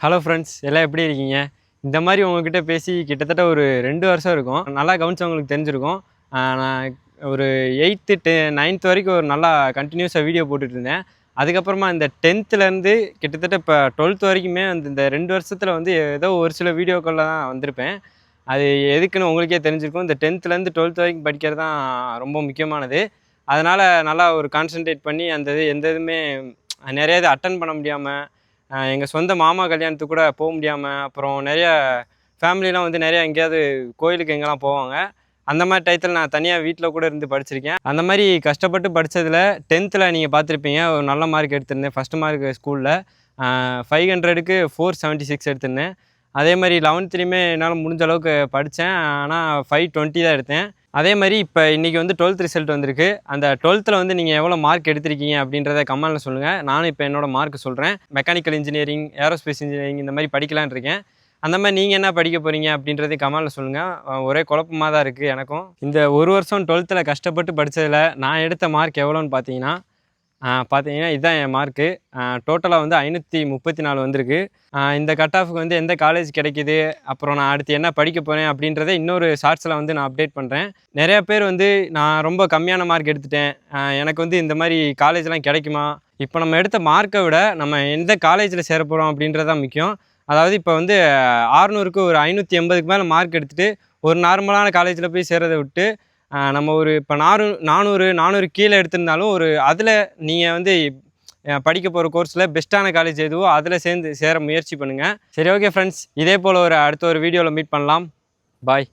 Hello friends, எல்லாம் எப்படி இருக்கீங்க? இந்த மாதிரி உங்ககிட்ட பேசி கிட்டத்தட்ட ஒரு 2 வருஷம் இருக்கும். நல்லா கவனிச்சவங்களுக்கு தெரிஞ்சிருக்கும். நான் ஒரு 8த்து 9th வரைக்கும் ஒரு நல்லா கண்டினியூஸாக வீடியோ போட்டுட்ருந்தேன். அதுக்கப்புறமா இந்த 10த்துலேருந்து கிட்டத்தட்ட இப்போ 12th வரைக்குமே இந்த 2 வருஷத்தில் ஏதோ ஒரு சில வீடியோக்களில் தான் வந்திருப்பேன். அது எதுக்குன்னு உங்களுக்கே தெரிஞ்சிருக்கும். இந்த 10த்துலேருந்து 12th வரைக்கும் படிக்கிறது தான் ரொம்ப முக்கியமானது. அதனால் நல்லா ஒரு கான்சன்ட்ரேட் பண்ணி அந்த எந்த இதுவுமே நிறைய இது அட்டன் பண்ண முடியாமல், எங்கள் சொந்த மாமா கல்யாணத்துக்கு கூட போக முடியாமல், அப்புறம் நிறைய ஃபேமிலிலாம் நிறையா எங்கேயாவது கோயிலுக்கு எங்கெல்லாம் போவாங்க. அந்த மாதிரி டயத்தில் நான் தனியாக வீட்டில் கூட இருந்து படிச்சிருக்கேன். அந்த மாதிரி கஷ்டப்பட்டு படித்ததில் 10த்தில் நீங்கள் பார்த்துருப்பீங்க, ஒரு நல்ல மார்க் எடுத்திருந்தேன். ஃபஸ்ட்டு மார்க் ஸ்கூலில் 500க்கு 476 எடுத்திருந்தேன். அதே மாதிரி 11த்துலேயுமே என்னால் முடிஞ்ச அளவுக்கு படித்தேன். ஆனால் 520 தான் எடுத்தேன். அதே மாதிரி இப்போ இன்றைக்கி 12th ரிசல்ட் வந்திருக்கு. அந்த 12த்தில் நீங்கள் எவ்வளோ மார்க் எடுத்திருக்கீங்க அப்படின்றத கமெண்ட்டில் சொல்லுங்கள். நானும் இப்போ என்னோடய மார்க் சொல்கிறேன். மெக்கானிக்கல் இன்ஜினியரிங், ஏரோஸ்பேஸ் இன்ஜினியரிங் இந்த மாதிரி படிக்கலான்னு இருக்கேன். அந்த மாதிரி நீங்கள் என்ன படிக்க போகிறீங்க அப்படின்றதையும் கமெண்ட்டில் சொல்லுங்கள். ஒரே குழப்பமாக தான் இருக்குது எனக்கும். இந்த ஒரு வருஷம் 12த்தில் கஷ்டப்பட்டு படித்ததில் நான் எடுத்த மார்க் எவ்வளோன்னு பார்த்தீங்கன்னா இதுதான் என் மார்க்கு. டோட்டலாக 534 வந்திருக்கு. இந்த கட் ஆஃபுக்கு எந்த காலேஜ் கிடைக்கிது, அப்புறம் நான் அடுத்து என்ன படிக்க போகிறேன் அப்படின்றத இன்னொரு ஷார்ட்ஸில் நான் அப்டேட் பண்ணுறேன். நிறையா பேர் நான் ரொம்ப கம்மியான மார்க் எடுத்துட்டேன், எனக்கு இந்த மாதிரி காலேஜ்லாம் கிடைக்குமா, இப்போ நம்ம எடுத்த மார்க்கை விட நம்ம எந்த காலேஜில் சேர போகிறோம் அப்படின்றதான் முக்கியம். அதாவது இப்போ 600க்கு ஒரு 580க்கு மேலே மார்க் எடுத்துகிட்டு ஒரு நார்மலான காலேஜில் போய் சேர்றதை விட்டு, நம்ம ஒரு இப்போ 400 கீழே எடுத்திருந்தாலும் ஒரு அதில் நீங்கள் படிக்க போகிற கோர்ஸில் பெஸ்ட்டான காலேஜ் எதுவோ அதில் சேர முயற்சி பண்ணுங்கள். சரி, ஓகே ஃப்ரெண்ட்ஸ், இதே போல் அடுத்த ஒரு வீடியோவில் மீட் பண்ணலாம். பாய்.